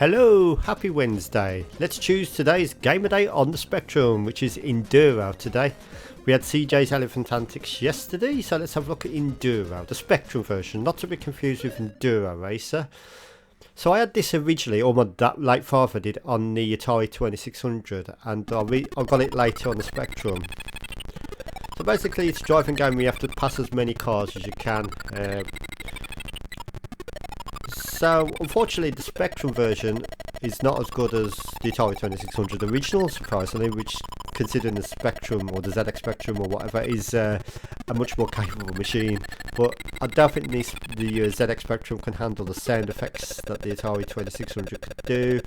Hello, happy Wednesday. Let's choose today's game of day on the Spectrum, which is Enduro today. We had CJ's Elephant Antics yesterday, so let's have a look at Enduro, the Spectrum version, not to be confused with Enduro Racer. So I had this originally, or my late father did, on the Atari 2600, and I got it later on the Spectrum. So basically it's a driving game where you have to pass as many cars as you can. So unfortunately the Spectrum version is not as good as the Atari 2600 original, surprisingly, which, considering the Spectrum or the ZX Spectrum or whatever, is a much more capable machine. But I don't think the ZX Spectrum can handle the sound effects that the Atari 2600 could do,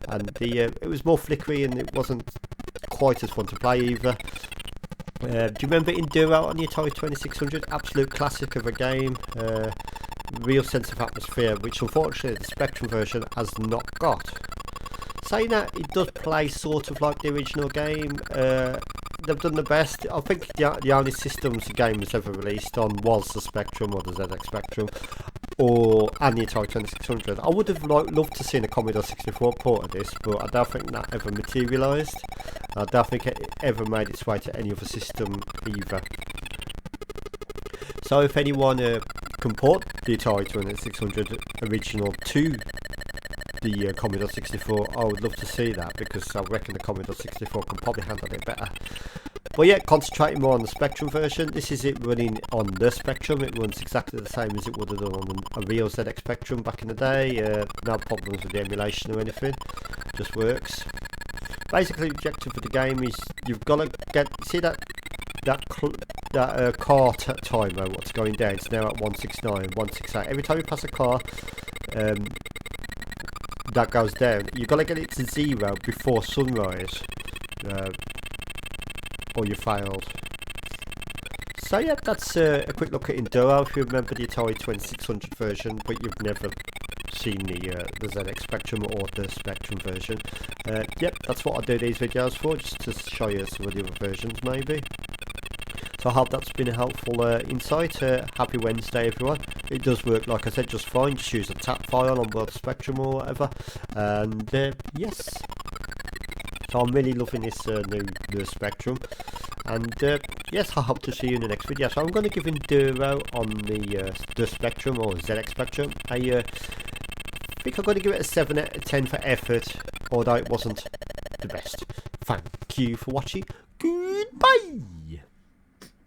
and it was more flickery and it wasn't quite as fun to play either. Do you remember Enduro on the Atari 2600? Absolute classic of a game. Real sense of atmosphere, which unfortunately the Spectrum version has not got. Saying that, it does play sort of like the original game. They've done the best. I think the only systems the game was ever released on was the Spectrum or the ZX Spectrum, and the Atari 2600. I would have loved to see a Commodore 64 port of this, but I don't think that ever materialised. I don't think it ever made its way to any other system either. So if anyone can port the Atari 2600 original to the Commodore 64, I would love to see that, because I reckon the Commodore 64 can probably handle it better. But yeah, concentrating more on the Spectrum version. This is it running on the Spectrum. It runs exactly the same as it would have done on a real ZX Spectrum back in the day. No problems with the emulation or anything, just works. Basically the objective of the game is you've got to see that car timer, what's going down. It's now at 169, 168. Every time you pass a car that goes down, you've got to get it to 0 before sunrise, or you failed. So yeah, that's a quick look at Enduro. If you remember the Atari 2600 version, but you've never seen the ZX Spectrum or the Spectrum version, yep, that's what I do these videos for, just to show you some of the other versions maybe. So I hope that's been a helpful insight. Happy Wednesday everyone. It does work, like I said, just fine. Just use a tap file on board the Spectrum or whatever, and yes, so I'm really loving this new Spectrum, and yes, I hope to see you in the next video. So I'm going to give Enduro on the Spectrum or ZX Spectrum I think I'm going to give it a 7 out of 10 for effort, although it wasn't the best. Thank you for watching. Goodbye.